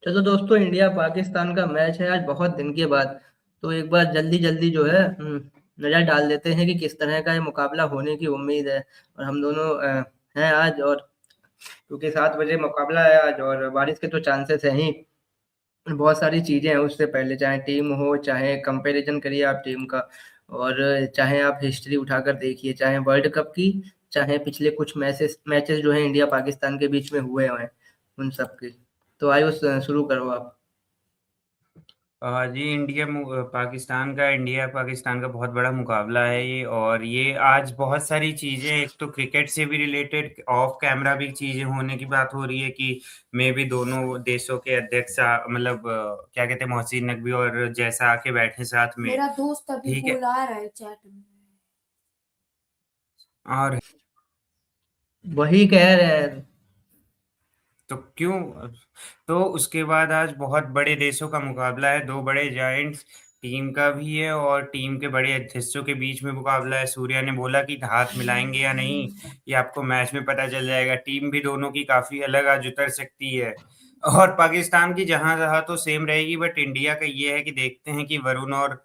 चलो दोस्तों, इंडिया पाकिस्तान का मैच है आज बहुत दिन के बाद। तो एक बार जल्दी जल्दी जो है नजर डाल देते हैं कि किस तरह का ये मुकाबला होने की उम्मीद है। और हम दोनों हैं आज। और क्योंकि 7 बजे मुकाबला है आज और बारिश के तो चांसेस हैं ही। बहुत सारी चीजें हैं उससे पहले, चाहे टीम हो, चाहे कंपैरिजन करिए आप टीम का, और चाहे आप हिस्ट्री उठाकर देखिए, चाहे वर्ल्ड कप की, चाहे पिछले कुछ मैचेस मैचेस जो है इंडिया पाकिस्तान के बीच में हुए हैं, उन सब की। तो आयुष, शुरू करो आप। जी इंडिया पाकिस्तान का बहुत बड़ा मुकाबला है ये। और ये आज बहुत सारी चीजें, एक तो क्रिकेट से भी रिलेटेड ऑफ कैमरा भी चीजें होने की बात हो रही है कि मे भी दोनों देशों के अध्यक्ष मतलब क्या कहते हैं, मोहसिन नकवी और जैसा आके बैठे साथ में। मेरा दोस्त अभी ठीक है। बुला रहा है चैट में। और वही कह रहे हैं। तो क्यों, तो उसके बाद आज बहुत बड़े देशों का मुकाबला है, दो बड़े जायंट्स टीम का भी है और टीम के बड़े हिस्सों के बीच में मुकाबला है। सूर्या ने बोला कि हाथ मिलाएंगे या नहीं, ये आपको मैच में पता चल जाएगा। टीम भी दोनों की काफी अलग आज उतर सकती है। और पाकिस्तान की जहां रहा तो सेम रहेगी, बट इंडिया का ये है कि देखते हैं कि वरुण और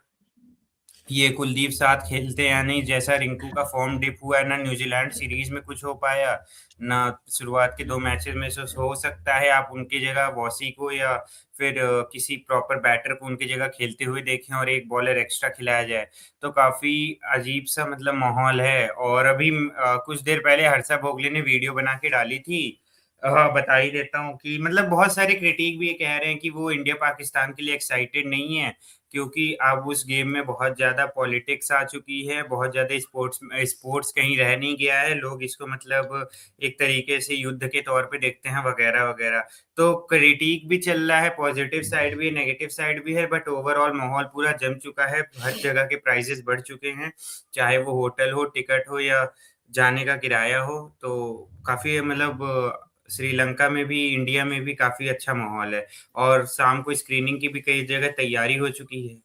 ये कुलदीप साथ खेलते हैं या नहीं। जैसा रिंकू का फॉर्म डिप हुआ है, ना न्यूजीलैंड सीरीज में कुछ हो पाया, ना शुरुआत के 2 मैचेस में से हो सकता है आप उनकी जगह वॉसी को या फिर किसी प्रॉपर बैटर को उनकी जगह खेलते हुए देखें और एक बॉलर एक्स्ट्रा खिलाया जाए। तो काफी अजीब सा मतलब माहौल है। और अभी कुछ देर पहले हर्षा भोगले ने वीडियो बना के डाली थी। बता ही देता हूँ कि मतलब बहुत सारे क्रिटिक भी ये कह रहे हैं कि वो इंडिया पाकिस्तान के लिए एक्साइटेड नहीं है, क्योंकि अब उस गेम में बहुत ज्यादा पॉलिटिक्स आ चुकी है, बहुत ज्यादा स्पोर्ट्स स्पोर्ट्स कहीं रह नहीं गया है। लोग इसको मतलब एक तरीके से युद्ध के तौर पे देखते हैं वगैरह वगैरह। तो क्रिटिक भी चल रहा है, पॉजिटिव साइड भी है, नेगेटिव साइड भी है, बट ओवरऑल माहौल पूरा जम चुका है। हर जगह के प्राइसेस बढ़ चुके हैं, चाहे वो होटल हो, टिकट हो या जाने का किराया हो। तो काफी मतलब श्रीलंका में भी इंडिया में भी काफी अच्छा माहौल है। और शाम को स्क्रीनिंग की भी कई जगह तैयारी हो चुकी है।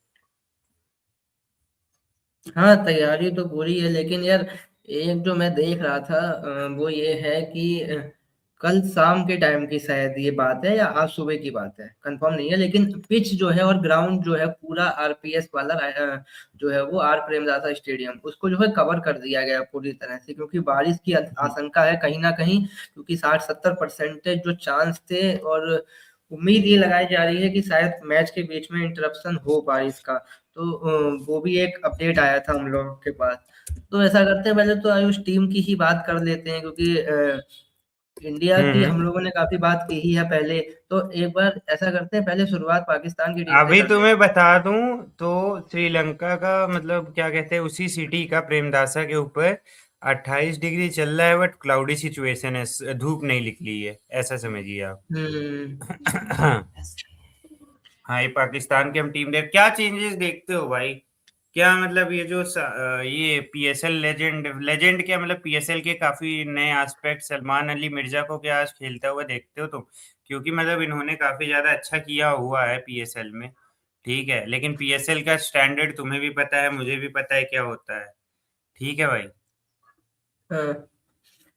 हाँ, तैयारी तो पूरी है, लेकिन यार एक जो मैं देख रहा था वो ये है कि कल शाम के टाइम की शायद ये बात है या आज सुबह की बात है, कंफर्म नहीं है, लेकिन पिच जो है और ग्राउंड जो है पूरा आरपीएस वाला जो है वो आर प्रेमदासा स्टेडियम, उसको जो है कवर कर दिया गया पूरी तरह से, क्योंकि बारिश की आशंका है कहीं ना कहीं। क्योंकि 60-70% जो चांस थे, और उम्मीद ये लगाई जा रही है कि शायद मैच के बीच में इंटरप्शन हो बारिश का। तो वो भी एक अपडेट आया था हम लोगों के पास। तो ऐसा करते हैं, पहले तो आयुष टीम की ही बात कर लेते हैं, क्योंकि इंडिया की हम हम्म। लोगों ने काफी बात की ही है पहले। तो एक बार ऐसा करते हैं, पहले शुरुआत पाकिस्तान की टीम से अभी कर तुम्हें लेते हैं। बता दूं तो श्रीलंका का मतलब क्या कहते हैं, उसी सिटी का प्रेमदासा के ऊपर 28 डिग्री चल रहा है, बट क्लाउडी सिचुएशन है, धूप नहीं निकली है, ऐसा समझिए आप। हम्म। हाँ, ये पाकिस्तान की हम टीम देख, क्या चेंजेस देखते हो भाई? क्या मतलब ये जो ये पीएसएल लेजेंड लेजेंड क्या मतलब पीएसएल के काफी नए एस्पेक्ट, सलमान अली मिर्जा को क्या आज खेलता हुआ देखते हो तुम? क्योंकि मतलब इन्होंने काफी ज्यादा अच्छा किया हुआ है पीएसएल में। ठीक है, लेकिन पीएसएल का स्टैंडर्ड तुम्हें भी पता है, मुझे भी पता है क्या होता है। ठीक है भाई। हाँ।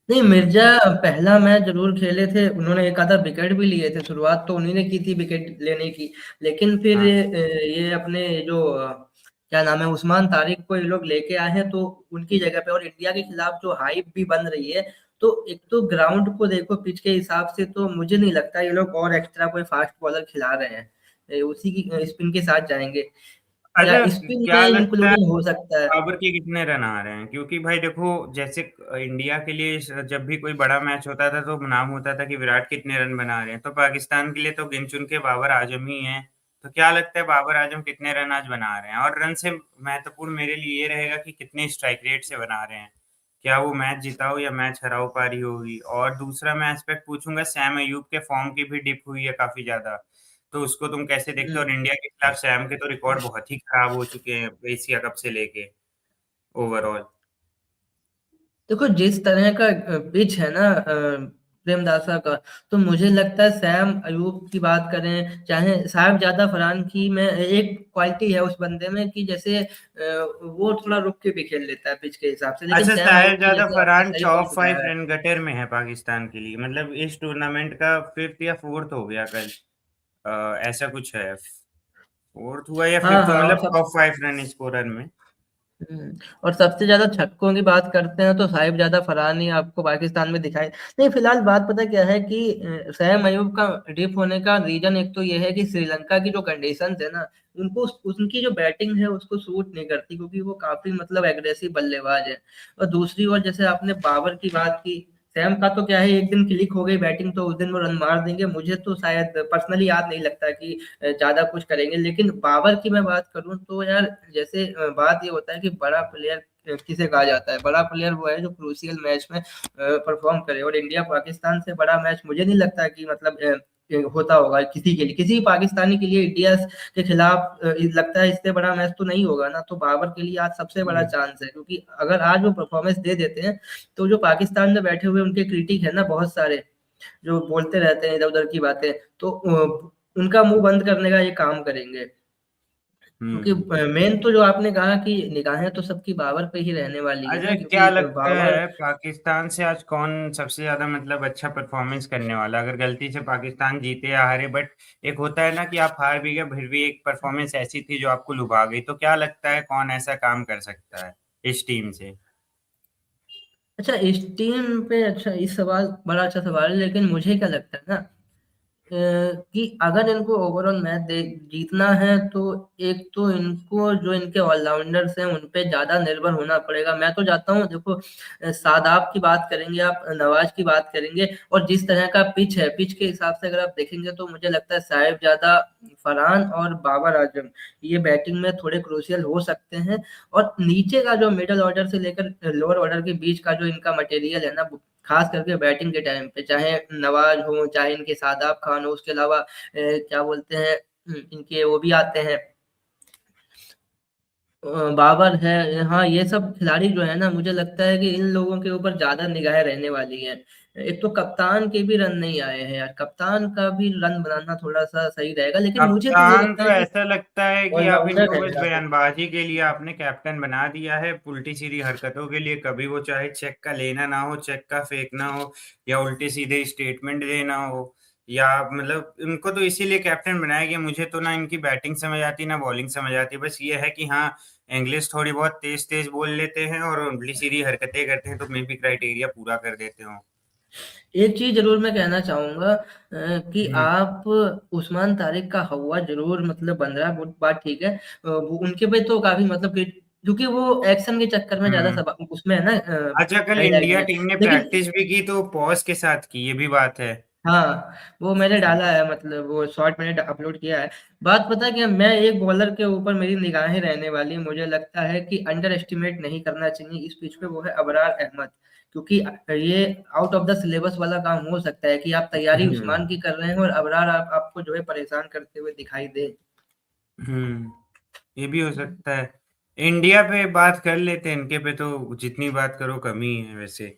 नहीं, मिर्जा पहला मैच जरूर खेले थे, उन्होंने एक आधा विकेट भी लिए थे, शुरुआत तो उन्हीं ने की थी विकेट लेने की। लेकिन फिर हाँ। ये अपने जो क्या नाम है, उस्मान तारिक को ये लोग लेके आए हैं, तो उनकी जगह पे और इंडिया के खिलाफ जो हाइप भी बन रही है। तो एक तो ग्राउंड को देखो, पिच के हिसाब से तो मुझे नहीं लगता ये लोग और एक्स्ट्रा कोई फास्ट बॉलर खिला रहे हैं। उसी की स्पिन के साथ जाएंगे, या अच्छा, स्पिन में क्या लगता है इंक्लूडिंग हो सकता है। बाबर के कितने रन आ रहे हैं? क्योंकि भाई देखो, जैसे इंडिया के लिए जब भी कोई बड़ा मैच होता था तो नाम होता था कि विराट कितने रन बना रहे हैं, तो पाकिस्तान के लिए तो गिन चुन के बाबर आजम ही हैं। तो क्या लगता है बाबर आजम कितने रन आज बना रहे हैं? और रन से महत्वपूर्ण मेरे लिए ये रहेगा कि कितने स्ट्राइक रेट से बना रहे हैं। क्या वो मैच जिताओ या मैच हराओ पारी होगी? और दूसरा मैं एस्पेक्ट पूछूंगा, सैम अयूब के फॉर्म की भी डिप हुई है काफी ज्यादा, तो उसको तुम कैसे देखते हो? और इंडिया के खिलाफ सैम के तो रिकॉर्ड बहुत ही खराब हो चुके हैं एशिया कप से लेके ओवरऑल। देखो, जिस तरह का पिच है ना प्रेमदासा का, तो मुझे लगता है सैम अयूब की बात करें, चाहे साहिबजादा फरहान की, में एक क्वालिटी है उस बंदे में कि जैसे वो थोड़ा रुक के भी खेल लेता है पिच के हिसाब से, लेकिन अच्छा, सैम अयूब की साहिबजादा जैसे आपने फरहान सही टॉप पॉइंट फाइव उठाया है। रन गटर में है पाकिस्तान के लिए, मतलब इस टूर्नामेंट का फिफ्थ या फोर्थ हो गया कल। ऐसा कुछ है, फोर्थ हुआ या हाँ फिफ्थ, हाँ। मतलब टॉप 5 रन स्कोरर में। और सबसे ज्यादा छक्कों की बात करते हैं तो साहिब ज्यादा फरहान ही आपको पाकिस्तान में दिखाई नहीं। फिलहाल बात पता क्या है कि शोएब अयूब का डिप होने का रीजन एक तो ये है कि श्रीलंका की जो कंडीशन है ना, उनको उनकी जो बैटिंग है उसको सूट नहीं करती, क्योंकि वो काफी मतलब एग्रेसिव बल्लेबाज है। और दूसरी ओर जैसे आपने बाबर की बात की, सैम का तो क्या है, एक दिन क्लिक हो गई बैटिंग तो उस दिन वो रन मार देंगे। मुझे तो शायद पर्सनली याद नहीं लगता कि ज्यादा कुछ करेंगे। लेकिन बाबर की मैं बात करूं तो यार, जैसे बात ये होता है कि बड़ा प्लेयर किसे कहा जाता है। बड़ा प्लेयर वो है जो क्रूशियल मैच में परफॉर्म करे, और इंडिया पाकिस्तान से बड़ा मैच मुझे नहीं लगता कि मतलब होता होगा किसी के लिए, किसी पाकिस्तानी के लिए इंडिया के खिलाफ लगता है इससे बड़ा मैच तो नहीं होगा ना। तो बाबर के लिए आज सबसे बड़ा हम्म। चांस है, क्योंकि अगर आज वो परफॉर्मेंस दे देते हैं तो जो पाकिस्तान में बैठे हुए उनके क्रिटिक है ना बहुत सारे, जो बोलते रहते हैं इधर उधर की बातें, तो उनका मुंह बंद करने का ये काम करेंगे। क्योंकि हम्म। मेन तो जो आपने कहा कि निगाहें तो सबकी बाबर पे ही रहने वाली है अच्छा, ना, क्या क्योंकि लगता बाबर। है पाकिस्तान से आज कौन सबसे ज्यादा मतलब अच्छा परफॉर्मेंस करने वाला, अगर गलती से पाकिस्तान जीते या हारे, बट एक होता है ना कि आप हार भी गए फिर भी एक परफॉर्मेंस ऐसी थी जो आपको लुभा गई, तो क्या लगता है कौन ऐसा काम कर सकता है इस टीम से? अच्छा, इस टीम पे, अच्छा इस सवाल बड़ा अच्छा सवाल है, लेकिन मुझे क्या लगता है ना, कि अगर इनको ओवरऑल मैच दे जीतना है तो एक तो इनको जो इनके ऑलराउंडर्स हैं उन पे ज्यादा निर्भर होना पड़ेगा। मैं तो चाहता हूँ, देखो शादाब की बात करेंगे आप, नवाज की बात करेंगे, और जिस तरह का पिच है, पिच के हिसाब से अगर आप देखेंगे तो मुझे लगता है साहिब ज्यादा, फरहान और बाबर आजम ये बैटिंग में थोड़े क्रूशियल हो सकते हैं। और नीचे का जो मिडिल ऑर्डर से लेकर लोअर ऑर्डर के बीच का जो इनका मटेरियल है ना, खास करके बैटिंग के टाइम पे, चाहे नवाज हो चाहे इनके शादाब खान हो, उसके अलावा क्या बोलते हैं, इनके वो भी आते हैं, बाबर है। हाँ, ये सब खिलाड़ी जो है ना, मुझे लगता है कि इन लोगों के ऊपर ज्यादा निगाहें रहने वाली हैं। एक तो कप्तान के भी रन नहीं आए हैं यार, कप्तान का भी रन बनाना थोड़ा सा सही रहेगा, लेकिन मुझे तो ये कप्तान लगता तो है कि ऐसा लगता है कि आप ऑलराउंडर इनको है बस ज्यादा। बयानबाजी के लिए आपने कैप्टन बना दिया है, उल्टी सीधी हरकतों के लिए, कभी वो चाहे चेक का लेना ना हो, चेक का फेंकना हो, या उल्टे सीधे स्टेटमेंट देना हो, या मतलब इनको तो इसीलिए कैप्टन बनाया गया। मुझे तो ना इनकी बैटिंग समझ आती ना बॉलिंग समझ आती, बस ये है कि हाँ, इंग्लिश थोड़ी बहुत तेज तेज बोल लेते हैं और उल्टी सीधी हरकतें करते हैं, तो मे भी क्राइटेरिया पूरा कर देते हो। एक चीज जरूर मैं कहना चाहूंगा, कि हम्म। आप उस्मान तारिक का हवा जरूर मतलब बन रहा है, वो बात ठीक है। वो उनके पे तो काफी मतलब कि, क्योंकि वो एक्शन के चक्कर में ज्यादा हम्म। सब उसमें है ना, अच्छा, कल हाईलाइट इंडिया में। टीम ने लेकिन प्रैक्टिस भी की तो पॉज के साथ की, ये भी बात है। हाँ, वो मैंने डाला है, मतलब वो शॉर्ट मैंने अपलोड किया है। बात पता है क्या, मैं एक बॉलर के ऊपर मेरी निगाहें रहने वाली, मुझे लगता है कि अंडर एस्टिमेट नहीं करना चाहिए इस पिच पे, वो है अबरार अहमद। क्योंकि ये आउट ऑफ द सिलेबस वाला काम हो सकता है कि आप तैयारी हम्म। उस्मान की कर रहे हैं और अबरार आपको जो है परेशान करते हुए दिखाई दे। हम्म। ये भी हो सकता है। इंडिया पे बात कर लेते हैं, इनके पे तो जितनी बात करो कमी है वैसे।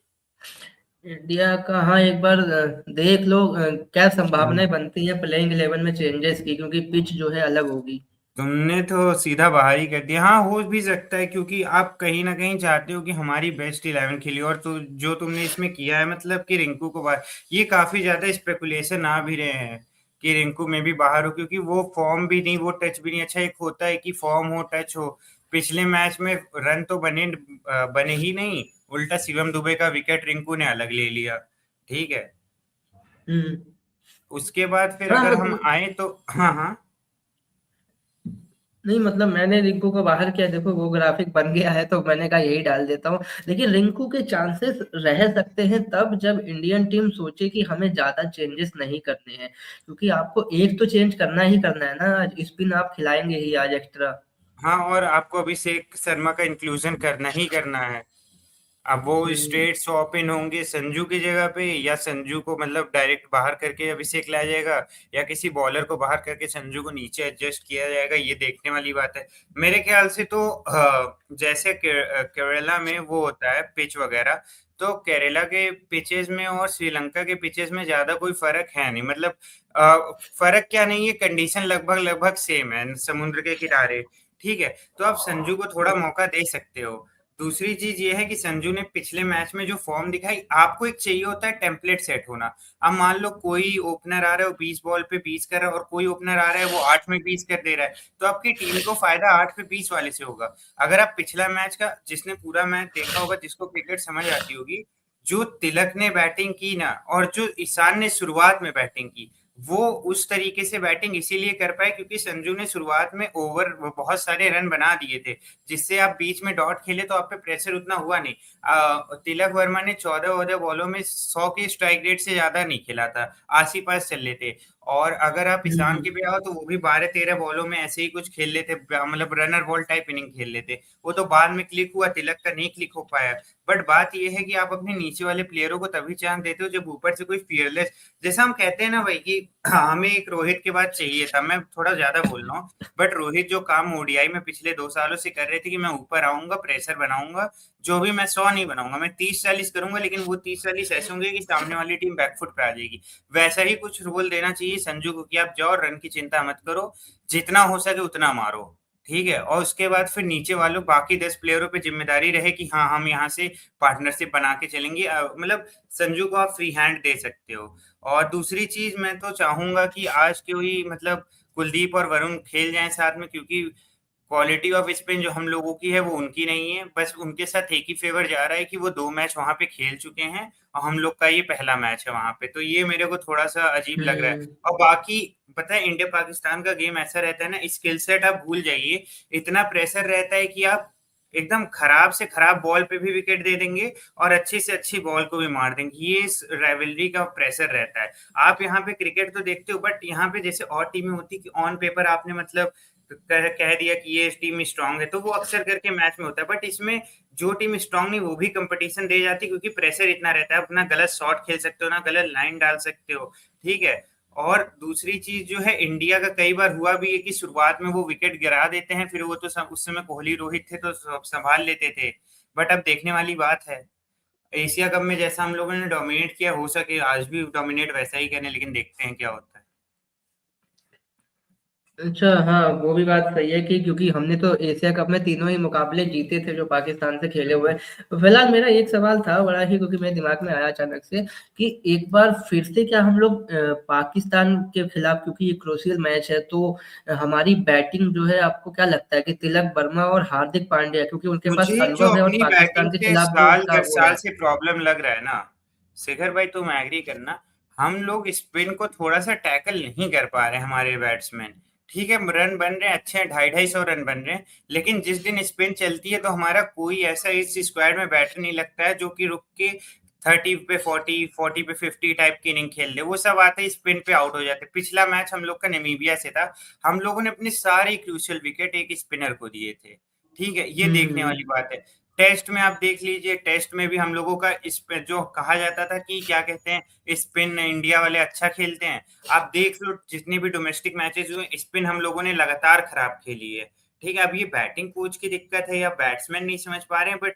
इंडिया का, हाँ एक बार देख लो क्या हम्म। संभावनाएं बनती है प्लेइंग 11 में चेंजेस की, क्योंकि पिच जो है अलग होगी। तुमने तो सीधा बाहर ही कर दिया। हाँ, हो भी सकता है क्योंकि आप कहीं ना कहीं चाहते हो कि हमारी बेस्ट 11 खेली, और तो जो तुमने इसमें किया है मतलब कि रिंकू को बाहर, ये काफी ज्यादा स्पेकुलेशन आ भी रहे हैं कि रिंकू में भी बाहर हो, क्योंकि वो फॉर्म भी नहीं, वो टच भी नहीं। अच्छा, एक होता है कि फॉर्म हो टच हो, पिछले मैच में रन तो बने ही नहीं, उल्टा शिवम दुबे का विकेट रिंकू ने अलग ले लिया। ठीक है। हम्म। उसके बाद फिर हाँ अगर हम मतलब, आए तो हाँ हाँ। नहीं मतलब मैंने रिंकू को बाहर किया, देखो वो ग्राफिक बन गया है तो मैंने कहा यही डाल देता हूँ। लेकिन रिंकू के चांसेस रह सकते हैं तब जब इंडियन टीम सोचे कि हमें ज्यादा चेंजेस नहीं करने हैं, क्योंकि आपको एक तो चेंज करना ही करना है ना, आज स्पिन आप खिलाएंगे ही आज एक्स्ट्रा। हाँ, और आपको अभिषेक शर्मा का इंक्लूजन करना ही करना है। अब वो हम्म। स्ट्रेट स्वॉप इन होंगे संजू की जगह पे, या संजू को मतलब डायरेक्ट बाहर करके अभिषेक लाया जाएगा, या किसी बॉलर को बाहर करके संजू को नीचे एडजस्ट किया जाएगा, ये देखने वाली बात है। मेरे ख्याल से तो जैसे केरला में वो होता है पिच वगैरह, तो केरला के पिचेस में और श्रीलंका के पिचेस में ज्यादा कोई फर्क है नहीं, मतलब फर्क क्या नहीं है, कंडीशन लगभग लगभग सेम है, समुद्र के किनारे। ठीक है, तो आप संजू को थोड़ा मौका दे सकते हो। दूसरी चीज ये है कि संजू ने पिछले मैच में जो फॉर्म दिखाई, आपको एक चाहिए होता है टेम्पलेट सेट होना। अब मान लो कोई ओपनर आ रहा है वो 20 बॉल पे 20 कर रहा है, और कोई ओपनर आ रहा है वो 8 में 20 कर दे रहा है, तो आपकी टीम को फायदा 8 पे 20 वाले से होगा। अगर आप पिछला मैच का, जिसने पूरा मैच देखा होगा, जिसको क्रिकेट समझ आती होगी, जो तिलक ने बैटिंग की ना, और जो ईशान ने शुरुआत में बैटिंग की, वो उस तरीके से बैटिंग इसीलिए कर पाए क्योंकि संजू ने शुरुआत में ओवर बहुत सारे रन बना दिए थे, जिससे आप बीच में डॉट खेले तो आप पे प्रेशर उतना हुआ नहीं। तिलक वर्मा ने 14 बॉलों में 100 के स्ट्राइक रेट से ज्यादा नहीं खेला था, आस ही पास चल लेते। और अगर आप ईशान हम्म। के पे आओ तो वो भी 12-13 बॉलों में ऐसे ही कुछ खेल लेते, मतलब रनर बॉल टाइप इनिंग खेल लेते। वो तो बाद में क्लिक हुआ, तिलक का नहीं क्लिक हो पाया। बट बात ये है कि आप अपने नीचे वाले प्लेयरों को तभी चांस देते हो जब ऊपर से कोई फियरलेस, जैसा हम कहते हैं ना भाई कि हमें एक रोहित के बाद चाहिए था, मैं थोड़ा ज्यादा बोल रहा हूँ, बट रोहित जो काम ओडीआई में पिछले 2 सालों से कर रहे थे कि मैं ऊपर आऊंगा, प्रेशर बनाऊंगा, जो भी मैं 100 नहीं बनाऊंगा, मैं 30-40 करूंगा, लेकिन वो 30-40 ऐसे होंगे कि सामने वाली टीम बैकफुट पे आ जाएगी। वैसा ही कुछ रोल देना चाहिए संजू को कि आप जाओ, रन की चिंता मत करो, जितना हो सके उतना मारो, ठीक है। और उसके बाद फिर नीचे वालों बाकी 10 प्लेयरों पे जिम्मेदारी रहे कि हाँ हम यहाँ से पार्टनरशिप बना के चलेंगे, मतलब संजू को आप फ्री हैंड दे सकते हो। और दूसरी चीज मैं तो चाहूंगा कि आज के वही मतलब कुलदीप और वरुण खेल जाएं साथ में, क्योंकि क्वालिटी ऑफ स्पिन जो हम लोगों की है वो उनकी नहीं है, बस उनके साथ एक ही फेवर जा रहा है कि वो 2 मैच वहां पे खेल चुके हैं, और हम लोग का ये पहला मैच है वहां पे, तो ये मेरे को थोड़ा सा अजीब लग रहा है। हम्म। और बाकी पता है इंडिया पाकिस्तान का गेम ऐसा रहता है ना, स्किल सेट आप भूल जाइए, इतना प्रेशर रहता है कि आप एकदम खराब से खराब बॉल पे भी विकेट दे देंगे और अच्छी से अच्छी बॉल को भी मार देंगे, ये इस राइवलरी का प्रेशर रहता है। आप यहाँ पे क्रिकेट तो देखते हो, बट यहाँ पे जैसे और टीमें होती कि ऑन पेपर आपने मतलब कह दिया कि ये टीम स्ट्रांग है, तो वो अक्सर करके मैच में होता है, बट इसमें जो टीम स्ट्रांग नहीं वो भी कंपटीशन दे जाती है, क्योंकि प्रेशर इतना रहता है, अपना गलत शॉट खेल सकते हो ना, गलत लाइन डाल सकते हो, ठीक है। और दूसरी चीज जो है, इंडिया का कई बार हुआ भी है कि शुरुआत में वो विकेट गिरा देते हैं, फिर वो तो उस समय कोहली रोहित थे तो संभाल लेते थे। बट अब देखने वाली बात है, एशिया कप में जैसा हम लोगों ने डोमिनेट किया, हो सके आज भी डोमिनेट वैसा ही करें, लेकिन देखते हैं क्या होता है। अच्छा, हाँ, वो भी बात सही है कि क्योंकि हमने तो एशिया कप में तीनों ही मुकाबले जीते थे जो पाकिस्तान से खेले हुए हैं। फिलहाल मेरा एक सवाल था बड़ा ही, क्योंकि मेरे दिमाग में आया अचानक से कि एक बार फिर से क्या हम लोग पाकिस्तान के खिलाफ, क्योंकि ये क्रूशियल मैच है, तो हमारी बैटिंग जो है, आपको क्या लगता है कि तिलक वर्मा और हार्दिक पांड्या, क्योंकि उनके पास मुझे जो अनुभव है और अपनी बैटिंग पाकिस्तान के से खिलाफ जो साल उनका दर वो साल है। से प्रॉब्लम लग रहा है ना, शिखर भाई तुम एग्री करना, हम लोग स्पिन को थोड़ा सा टैकल नहीं कर पा रहे हैं, हमारे बैट्समैन, ठीक है, रन बन रहे हैं अच्छे हैं, 250-250 रन बन रहे हैं, लेकिन जिस दिन स्पिन चलती है तो हमारा कोई ऐसा इस स्क्वाड में बैटर नहीं लगता है जो कि रुक के 30 पे 40, 40 पे 50 टाइप की इनिंग खेल ले, वो सब आते ही स्पिन पे आउट हो जाते। पिछला मैच हम लोग का नामीबिया से था, हम लोगों ने अपनी सारी क्रूशियल विकेट एक स्पिनर को दिए थे, ठीक है, ये देखने हम्म। वाली बात है। टेस्ट में आप देख लीजिए, टेस्ट में भी हम लोगों का इस जो कहा जाता था कि क्या कहते हैं, स्पिन इंडिया वाले अच्छा खेलते हैं, आप देख लो जितने भी डोमेस्टिक मैचेस हुए, स्पिन हम लोगों ने लगातार खराब खेली है, ठीक है। अब ये बैटिंग कोच की दिक्कत है या बैट्समैन नहीं समझ पा रहे हैं, बट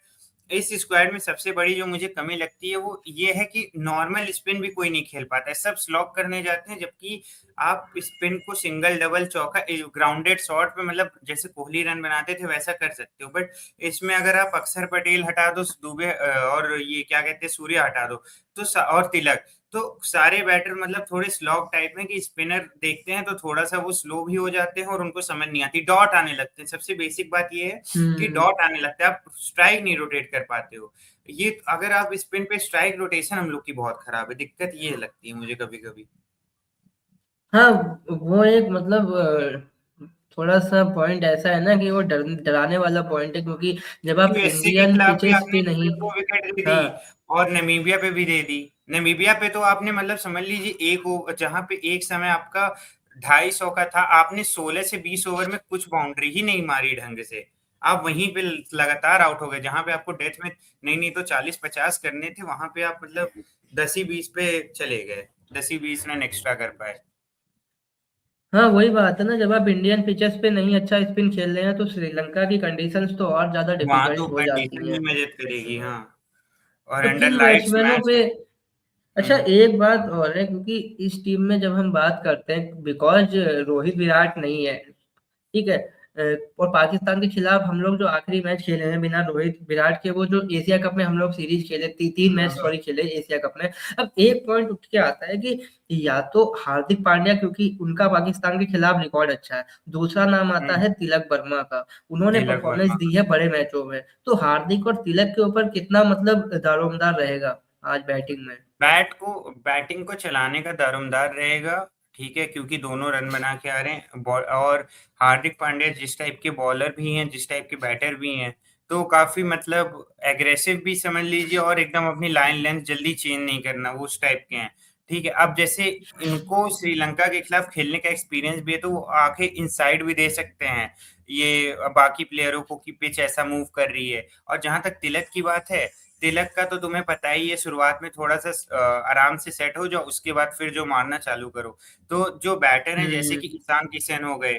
इस स्क्वाड में सबसे बड़ी जो मुझे कमी लगती है वो ये है कि नॉर्मल स्पिन भी कोई नहीं खेल पाता है, सब स्लॉग करने जाते हैं, जबकि आप स्पिन को सिंगल डबल चौका ग्राउंडेड शॉट पे, मतलब जैसे कोहली रन बनाते थे वैसा कर सकते हो, बट इसमें अगर आप अक्षर पटेल हटा दो, दुबे और ये क्या कहते हैं सूर्य हटा दो, तो और तिलक, तो सारे बैटर मतलब थोड़े स्लॉग टाइप में, कि स्पिनर देखते हैं तो थोड़ा सा वो स्लो भी हो जाते हैं और उनको समझ नहीं आती, डॉट आने लगते हैं, सबसे बेसिक बात ये है कि हम्म। डॉट आने लगता है, आप स्ट्राइक नहीं रोटेट कर पाते हो। ये अगर आप स्पिन पे स्ट्राइक रोटेशन हम लोग की बहुत खराब है, दिक्कत ये लगती है मुझे कभी कभी। हाँ, वो एक मतलब थोड़ा-सा पॉइंट ऐसा है ना कि वो डराने वाला पॉइंट है, क्योंकि जब आप यूएसए के इंडियन खिलाफ भी पिचेस आपने पे नहीं। 1-2 विकेट दे दी, हाँ। और नामीबिया पे भी दे दी। नामीबिया पे तो आपने मतलब समझ लीजिए जहां पे एक समय आपका 250 का था, आपने 16 से 20 ओवर में कुछ बाउंड्री ही नहीं मारी ढंग से, आप वहीं पे लगातार आउट हो गए, जहां पे आपको डेथ में नहीं नहीं तो 40-50 करने थे, वहां पे आप मतलब 10 ही 20 पे चले गए, 10 ही 20 रन एक्स्ट्रा कर पाए। हाँ, वही बात है ना, जब आप इंडियन पिचेस पे नहीं अच्छा स्पिन खेल रहे हैं, तो श्रीलंका की कंडीशंस तो और ज़्यादा वहां तो डिफिकल्ट हो कंडीशन जाती ही हैं। मदद करेगी, हाँ, और तो अंडर किन लाइट्स बैट्समैनों मैच पे। है। अच्छा, हम्म। एक बात और है, क्योंकि इस टीम में जब हम बात करते हैं, बिकॉज रोहित विराट नहीं है, ठीक है, और पाकिस्तान के खिलाफ हम लोग जो आखिरी मैच खेले हैं बिना रोहित विराट के, वो जो एशिया कप में हम लोग सीरीज खेले, तीन मैच हाँ, सॉरी खेले एशिया कप में। अब एक पॉइंट उठ के आता है कि या तो हार्दिक पांड्या, क्योंकि उनका पाकिस्तान के खिलाफ रिकॉर्ड अच्छा है, दूसरा नाम आता है तिलक वर्मा का, उन्होंने तिलक परफॉर्मेंस वर्मा। दी है बड़े मैचों में। तो हार्दिक और तिलक के ऊपर कितना मतलब दारोमदार रहेगा आज बैटिंग में। बैटिंग को चलाने का दारोमदार रहेगा, ठीक है, क्योंकि दोनों रन बना के आ रहे हैं। और हार्दिक पांड्या जिस टाइप के बॉलर भी हैं, जिस टाइप के बैटर भी हैं, तो काफी मतलब एग्रेसिव भी समझ लीजिए, और एकदम अपनी लाइन लेंथ जल्दी चेंज नहीं करना, वो उस टाइप के हैं। ठीक है, अब जैसे इनको श्रीलंका के खिलाफ खेलने का एक्सपीरियंस भी है, तो वो आके इनसाइड भी दे सकते हैं ये बाकी प्लेयरों को कि पिच ऐसा मूव कर रही है। और जहां तक तिलक की बात है, तिलक का तो तुम्हें पता ही है, शुरुआत में थोड़ा सा आराम से सेट हो जाओ, उसके बाद फिर जो मारना चालू करो। तो जो बैटर हैं जैसे कि हम्म ईशान किशन हो गए,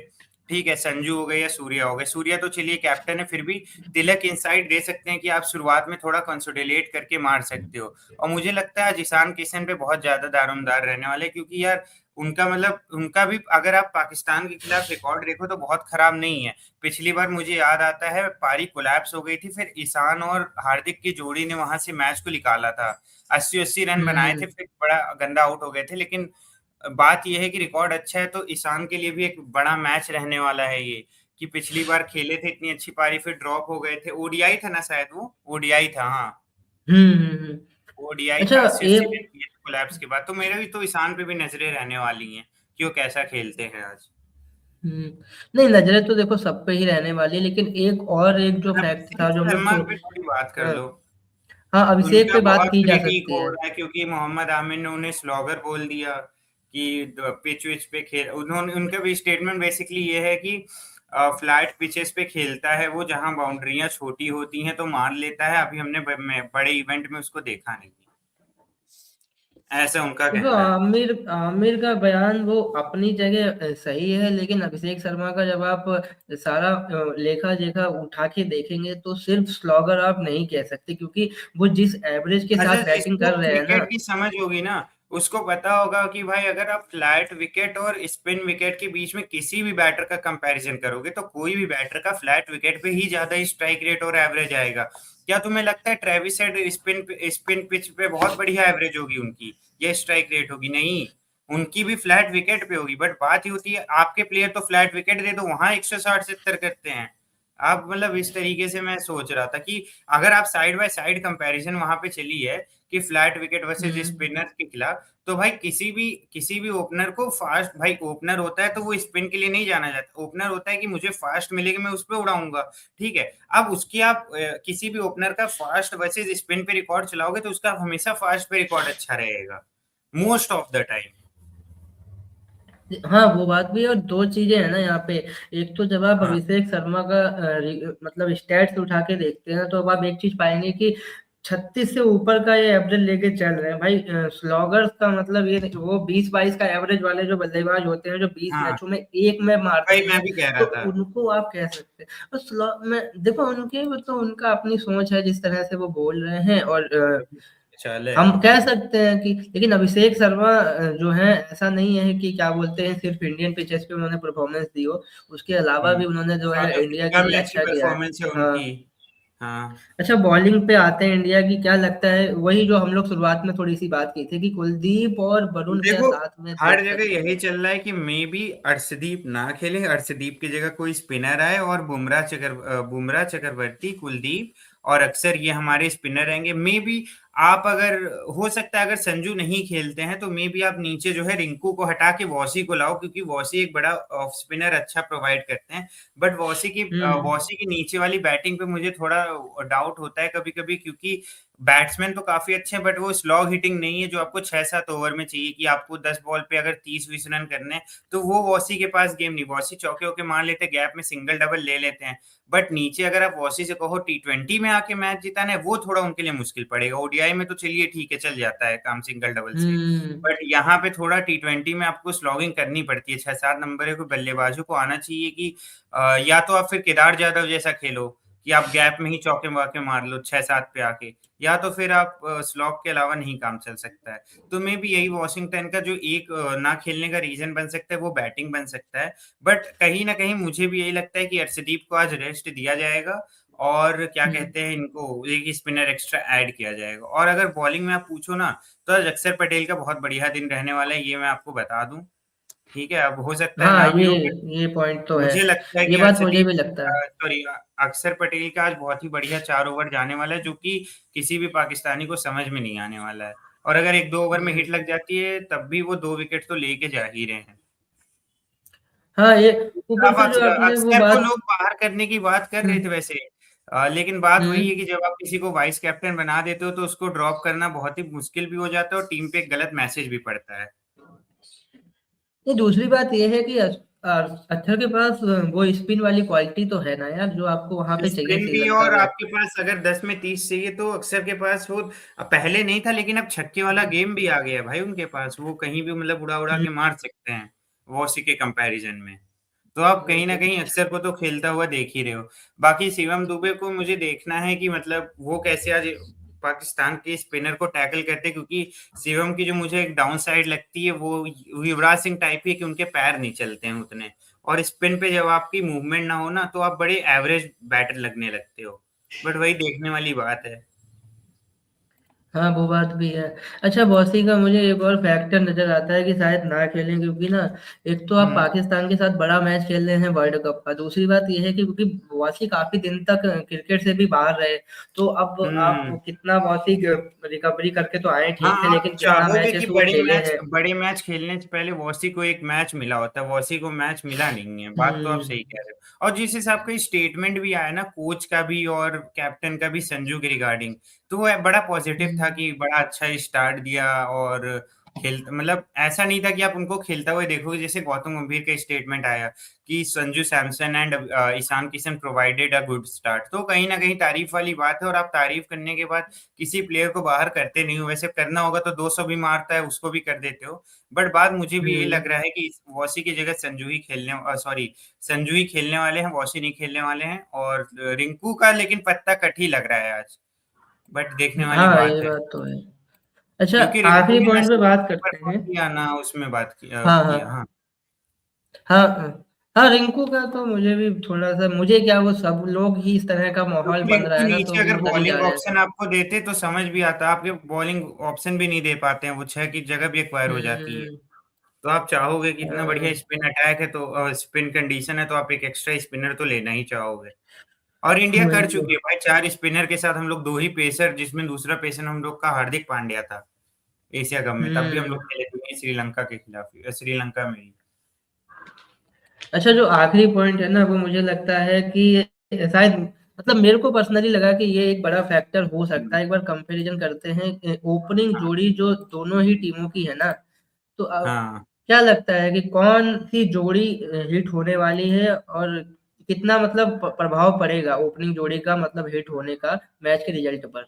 ठीक है, संजू हो गए या सूर्या हो गए, सूर्या तो चलिए कैप्टन है, फिर भी तिलक इनसाइड दे सकते हैं कि आप शुरुआत में थोड़ा कंसोलिडेट करके मार सकते हो। और मुझे लगता है आज ईशान किशन पे बहुत ज्यादा दारोमदार रहने वाले हैं, क्योंकि यार उनका मतलब उनका भी अगर आप पाकिस्तान के खिलाफ रिकॉर्ड देखो तो बहुत खराब नहीं है। पिछली बार मुझे याद आता है पारी कोलैप्स हो गई थी, फिर ईशान और हार्दिक की जोड़ी ने वहां से मैच को निकाला था, 80-80 रन बनाए थे, हम्म फिर बड़ा गंदा आउट हो गए थे। लेकिन बात यह है कि रिकॉर्ड अच्छा है, तो ईशान के लिए भी एक बड़ा मैच रहने वाला है ये, कि पिछली बार खेले थे इतनी अच्छी पारी, फिर ड्रॉप हो गए थे। ओडीआई था ना शायद, वो ओडीआई था, हाँ, हम्म। ओडीआई था, अच्छा 80-80 एक रन किए थे कोलैप्स के बाद। तो मेरे भी तो ईशान पे भी नजरें रहने वाली हैं कि वो कैसा खेलते हैं आज। हम्म, नहीं नजरें तो देखो सब पे ही रहने वाली है, लेकिन एक जो फैक्ट था अभिषेक जो हम लोग शर्मा पे थोड़ी बात कर लो। हाँ अभिषेक उनका पे बात बहुत की जा क्रिटिक सकती हो है। रहा है क्योंकि मोहम्मद आमिर ने उन्हें स्लॉगर बोल दिया कि पिच विच पे खेल, उन्होंने उनका भी स्टेटमेंट बेसिकली ये है कि फ्लैट पिचेस पे खेलता है वो, जहां बाउंड्रियां छोटी होती हैं तो मार लेता है। अभी हमने बड़े इवेंट में उसको देखा नहीं, ऐसा उनका देखो कहना है। आमिर आमिर का बयान वो अपनी जगह सही है, लेकिन अभिषेक शर्मा का जब आप सारा लेखा जोखा उठा के देखेंगे तो सिर्फ स्लॉगर आप नहीं कह सकते, क्योंकि वो जिस एवरेज के अच्छा, साथ बैटिंग जिसको कर रहे हैं ना। क्रिकेट की समझ होगी ना, उसको पता होगा कि भाई अगर आप फ्लैट विकेट और स्पिन विकेट के बीच में किसी भी बैटर का कंपैरिजन करोगे, तो कोई भी बैटर का फ्लैट विकेट पे ही ज्यादा स्ट्राइक रेट और एवरेज आएगा। क्या तुम्हें लगता है ट्रेविस हेड स्पिन पिच पे बहुत बढ़िया एवरेज होगी उनकी, या स्ट्राइक रेट होगी? नहीं, उनकी भी फ्लैट विकेट पे होगी। बट बात ये होती है, आपके प्लेयर तो फ्लैट विकेट दे दो वहां 160-70 करते हैं। आप मतलब इस तरीके से मैं सोच रहा था कि अगर आप साइड बाय साइड कंपैरिजन वहां पे चली है कि फ्लैट विकेट वर्सेस हम्म स्पिनर के खिलाफ, तो भाई किसी भी ओपनर को फास्ट, भाई ओपनर होता है तो वो स्पिन के लिए नहीं जाना जाता, ओपनर होता है कि मुझे फास्ट मिलेगा मैं उस पर उड़ाऊंगा। ठीक है, अब उसकी आप किसी भी ओपनर का फास्ट वर्सेस स्पिन पे रिकॉर्ड चलाओगे तो उसका हमेशा फास्ट पे रिकॉर्ड अच्छा रहेगा, मोस्ट ऑफ द टाइम। हाँ वो बात भी है, और दो चीजें हैं ना यहाँ पे। एक तो जब आप हाँ, अभिषेक शर्मा का मतलब स्टैट्स उठा के देखते हैं तो अब आप एक चीज पाएंगे कि 36 से ऊपर का ये एवरेज लेके चल रहे हैं भाई। स्लॉगर्स का मतलब ये नहीं, वो 20-22 का एवरेज वाले जो बल्लेबाज होते हैं जो 20 हाँ, मैचों में एक में मारते भाई मैं हैं, भी कह तो रहा था। उनको आप कह सकते हैं। और स्लॉ में देखो उनके तो उनका अपनी सोच है जिस तरह से वो बोल रहे हैं, और चले हम यार। कह सकते हैं कि, लेकिन अभिषेक शर्मा जो है ऐसा नहीं है कि क्या बोलते हैं सिर्फ इंडियन पिचेस पे उन्होंने परफॉर्मेंस दी हो, उसके अलावा भी उन्होंने जो है साउथ इंडिया अफ्रीका के लिए में अच्छी अच्छा किया है। परफॉर्मेंस है हाँ। उनकी। हाँ, अच्छा बॉलिंग पे आते हैं इंडिया की, क्या लगता है वही जो हम लोग शुरुआत में थोड़ी सी बात की थी कि कुलदीप और वरुण क्या देखो साथ में हर देख जगह सकते यही हैं। चल रहा है कि मे बी अर्शदीप ना खेले, अर्शदीप की जगह कोई स्पिनर आए, और बुमराह चक्रवर्ती, कुलदीप और अक्सर ये हमारे स्पिनर रहेंगे। मे बी आप अगर, हो सकता है अगर संजू नहीं खेलते हैं तो मे बी आप नीचे जो है रिंकू को हटा के वॉसी को लाओ, क्योंकि वॉसी एक बड़ा ऑफ स्पिनर अच्छा प्रोवाइड करते हैं। बट हम्म वॉसी की नीचे वाली बैटिंग पे मुझे थोड़ा डाउट होता है कभी कभी, क्योंकि बैट्समैन तो काफी अच्छे हैं बट वो स्लॉग हिटिंग नहीं है जो आपको 6-7 ओवर में चाहिए, कि आपको 10 बॉल पे अगर 30-20 रन करने हैं, तो वो वॉसी के पास गेम नहीं। वॉसी चौके होके मार लेते, गैप में सिंगल डबल ले लेते हैं। बट नीचे अगर आप वॉसी से कहो T20 में आके मैच जिताना है, वो थोड़ा उनके लिए मुश्किल पड़ेगा। ओडीआई में तो चलिए ठीक है, चल जाता है काम सिंगल डबल से। हम्म बट यहाँ पे थोड़ा T20 में आपको स्लॉगिंग करनी पड़ती है। 6-7 नंबर को बल्लेबाजों को आना चाहिए कि या तो आप फिर केदार जाधव जैसा खेलो कि आप गैप में ही चौके वाके मार लो 6-7 पे आके, या तो फिर आप स्लॉग के अलावा नहीं काम चल सकता है। तो मे भी यही वॉशिंगटन का जो एक ना खेलने का रीजन बन सकता है वो बैटिंग बन सकता है। बट कहीं ना कहीं मुझे भी यही लगता है कि अर्शदीप को आज रेस्ट दिया जाएगा और क्या हम्म। कहते हैं, इनको एक स्पिनर एक्स्ट्रा ऐड किया जाएगा। और अगर बॉलिंग में आप पूछो ना, तो आज अक्षर पटेल का बहुत बढ़िया दिन रहने वाला है, ये मैं आपको बता दूं। ठीक है, अब हो सकता है हाँ, ना भी हो, बट ये पॉइंट तो है। मुझे लगता है ये कि बात मुझे अर्शदीप, भी लगता है। सॉरी, अक्षर पटेल का आज बहुत ही बढ़िया 4 ओवर जाने वाला है, जो कि किसी भी पाकिस्तानी को समझ में नहीं आने वाला है। और अगर 1-2 ओवर में हम्म। हिट लग जाती है तब भी वो 2 विकेट तो लेके जा ही रहे हैं। हाँ, ये ऊपर अब से जो आपने वो अक्सर को बात। लोग बाहर करने की बात कर रहे थे हम्म। वैसे, लेकिन बात वही है हम्म। कि जब आप किसी को वाइस कैप्टन बना देते हो तो उसको ड्रॉप करना बहुत ही मुश्किल भी हो जाता है और टीम पे एक गलत मैसेज भी पड़ता है। ये दूसरी बात ये है कि अक्षर के पास वो स्पिन वाली क्वालिटी तो है ना यार, जो आपको वहां पे चाहिए स्पिन भी, श्रीलंका और में। आपके पास अगर 10 में 30 चाहिए तो अक्सर के पास वो, पहले नहीं था लेकिन अब छक्के वाला गेम भी आ गया है भाई उनके पास, वो कहीं भी मतलब उड़ा उड़ा हम्म। के मार सकते हैं वॉसी के कंपैरिजन में। तो आप वही कहीं ना तो। कहीं अक्सर को तो खेलता हुआ देख ही रहे हो। बाकी शिवम दुबे को मुझे देखना है कि मतलब वो कैसे आज पाकिस्तान के स्पिनर को टैकल करते हैं, क्योंकि शिवम की जो मुझे एक डाउन साइड लगती है वो युवराज सिंह टाइप की है कि उनके पैर नहीं चलते हैं उतने, और स्पिन पे जब आपकी मूवमेंट ना हो ना तो आप बड़े एवरेज बैटर लगने लगते हो। बट वही देखने वाली बात है। हाँ, वो बात भी है। अच्छा, बॉसी का मुझे एक और फैक्टर नजर आता है कि शायद ना खेलें, क्योंकि ना एक तो आप हम्म। पाकिस्तान के साथ बड़ा मैच खेल रहे हैं वर्ल्ड कप का, दूसरी बात ये है कि क्योंकि बॉसी काफी दिन तक क्रिकेट से भी बाहर रहे, तो अब आप हम्म। कितना बॉसी रिकवरी करके तो आए हाँ, ठीक है, आप लेकिन कितना चाहोगे कि मैचेस वो खेले हैं। बड़े मैच खेलने से पहले वॉसी को एक मैच मिला होता है, वॉसी को मैच मिला नहीं है, बात तो आप हम्म। सही कह रहे हो। और जिस हिसाब का स्टेटमेंट भी आया ना कोच का भी और कैप्टन का भी संजू के रिगार्डिंग, तो वो बड़ा पॉजिटिव था हम्म। कि बड़ा अच्छा स्टार्ट दिया। और खेल मतलब ऐसा नहीं था कि आप उनको खेलता हुआ देखोगे, जैसे गौतम गंभीर का स्टेटमेंट आया कि Sanju Samson and Ishan Kishan provided a good start, तो कहीं ना कहीं तारीफ वाली बात है। और आप तारीफ करने के बाद किसी प्लेयर को बाहर करते नहीं हो, वैसे करना होगा तो 200 भी मारता है उसको भी कर देते हो। बट बात मुझे भी यही लग हम्म। रहा है कि वॉसी की जगह संजू ही खेलने, सॉरी, संजू ही खेलने वाले हैं, वॉसी नहीं खेलने वाले हैं। और रिंकू का लेकिन पत्ता कट ही लग रहा है आज, बट देखने वाली हाँ, बात ये है। बात तो है। अच्छा, क्योंकि रिंकू आखिरी ने ना पॉइंट पे बात पर करते बात हैं। किया ना, उसमें हाँ, किया, हाँ, हाँ। हाँ, हाँ। हाँ, रिंकू का तो मुझे भी थोड़ा सा, मुझे क्या, वो सब लोग ही इस तरह का माहौल क्योंकि बन रहा रिंकू है ना, नीचे तो वो अगर उधर ही जा बॉलिंग रहे हैं ऑप्शन सब। आपको देते तो समझ भी आता, आपके बॉलिंग ऑप्शन भी नहीं दे पाते हैं, वो 6 की जगह भी एक्वायर हो जाती है। हम्म। तो आप चाहोगे कि इतना बढ़िया हाँ, स्पिन अटैक है, तो स्पिन कंडीशन है, तो आप एक एक्स्ट्रा स्पिनर तो लेना ही चाहोगे। और इंडिया वही कर तो। चुकी है भाई 4 स्पिनर के साथ, हम लोग 2 ही पेसर, जिसमें दूसरा पेसर हम लोग का हार्दिक पांड्या था एशिया कप में, तब भी हम लोग हम्म। खेले थे श्रीलंका के खिलाफ श्रीलंका में ही। अच्छा, जो आखिरी पॉइंट है ना, वो मुझे लगता है कि शायद, मतलब मेरे को पर्सनली लगा कि ये एक बड़ा फैक्टर हो सकता हम्म, है। एक बार कंपैरिजन करते हैं ओपनिंग हाँ, जोड़ी जो दोनों ही टीमों की है ना, तो अब हाँ। क्या लगता है कि कौन सी जोड़ी हिट होने वाली है, और कितना मतलब प्रभाव पड़ेगा ओपनिंग जोड़ी का, मतलब हिट होने का मैच के रिजल्ट पर।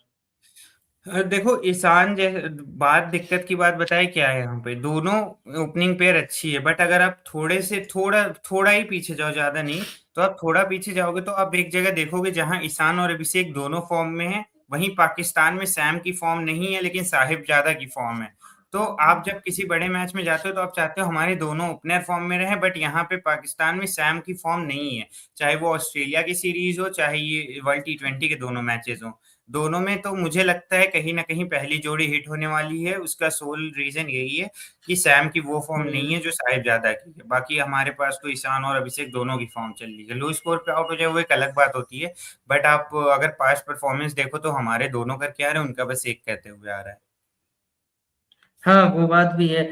देखो ईशान जैसे बात, दिक्कत की बात बताए क्या है, यहाँ पे दोनों ओपनिंग पेयर अच्छी है, बट अगर आप थोड़े से थोड़ा थोड़ा ही पीछे जाओ, ज्यादा नहीं, तो आप थोड़ा पीछे जाओगे तो आप एक जगह देखोगे जहां ईशान और अभिषेक दोनों फॉर्म में है, वहीं पाकिस्तान में सैम की फॉर्म नहीं है लेकिन साहिब ज्यादा की फॉर्म है। तो आप जब किसी बड़े मैच में जाते हो तो आप चाहते हो हमारे दोनों ओपनर फॉर्म में रहे, बट यहाँ पे पाकिस्तान में सैम की फॉर्म नहीं है, चाहे वो ऑस्ट्रेलिया की सीरीज हो चाहे ये वर्ल्ड T20 के दोनों मैचेस हो। दोनों में तो मुझे लगता है कहीं ना कहीं पहली जोड़ी हिट होने वाली है, उसका सोल रीजन यही है कि सैम की वो फॉर्म नहीं है हम्म। जो साहिबजादा की है। बाकी हमारे पास तो ईशान और अभिषेक दोनों की फॉर्म चल रही है, लो स्कोर पे आउट हो जाए वो एक अलग बात होती है। बट आप अगर पास्ट परफॉर्मेंस देखो तो हमारे दोनों का क्या रहा है, उनका बस एक कहते हुए आ रहा है। हाँ, वो बात भी है।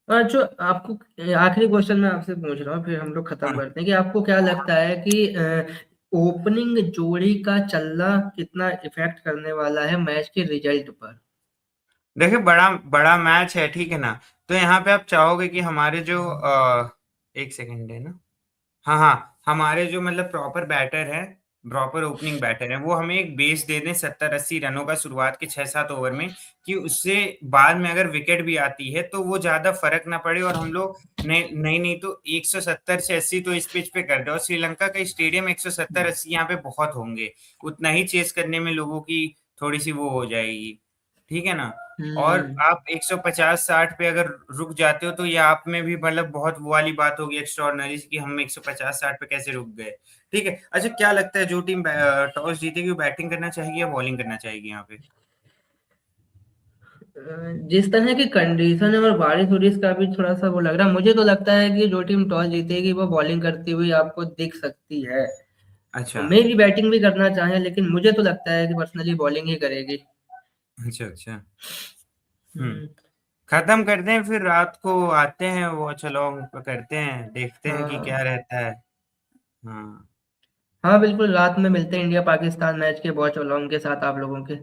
और जो आपको, आखिरी क्वेश्चन मैं आपसे पूछ रहा हूँ, फिर हम लोग खत्म हाँ, करते हैं, कि आपको क्या लगता है कि ओपनिंग जोड़ी का चलना कितना इफेक्ट करने वाला है मैच के रिजल्ट पर। देखिए बड़ा बड़ा मैच है, ठीक है ना, तो यहाँ पे आप चाहोगे कि हमारे जो एक सेकंड है ना, हाँ हाँ, हमारे जो मतलब प्रॉपर बैटर है, प्रॉपर ओपनिंग बैटर है, वो हमें एक बेस दे दें 70-80 रनों का शुरुआत के 6-7 ओवर में, कि उससे बाद में अगर विकेट भी आती है तो वो ज्यादा फर्क ना पड़े, और हम लोग नहीं तो 170 से 80 तो इस पिच पे कर दे, और श्रीलंका का स्टेडियम 170-80 यहाँ पे बहुत होंगे, उतना ही चेस करने में लोगों की थोड़ी सी वो हो जाएगी, ठीक है ना। और हम्म। आप 150-60 पे अगर रुक जाते हो तो ये आप में भी मतलब बहुत वो वाली बात होगी एक्स्ट्रॉर्डनरी कि हम 150-60 पे कैसे रुक गए। ठीक है, अच्छा क्या लगता है जो टीम टॉस जीतेगी वो बैटिंग करना चाहेगी या बॉलिंग करना चाहेगी यहाँ पे? जिस तरह की कंडीशन है और बारिश वारिश का भी थोड़ा सा वो लग रहा है, मुझे तो लगता है कि जो टीम टॉस जीतेगी वो बॉलिंग करती हुई आपको दिख सकती है। अच्छा मे भी बैटिंग भी करना चाहे, लेकिन मुझे तो लगता है कि पर्सनली बॉलिंग ही करेगी। अच्छा अच्छा। हम्म। हम्म। खत्म करते हैं फिर, रात को आते हैं, वो चलो करते हैं, देखते हैं कि क्या हाँ। रहता है। हाँ हाँ बिल्कुल, रात में मिलते हैं इंडिया पाकिस्तान मैच के वॉच अलोंग के साथ आप लोगों के।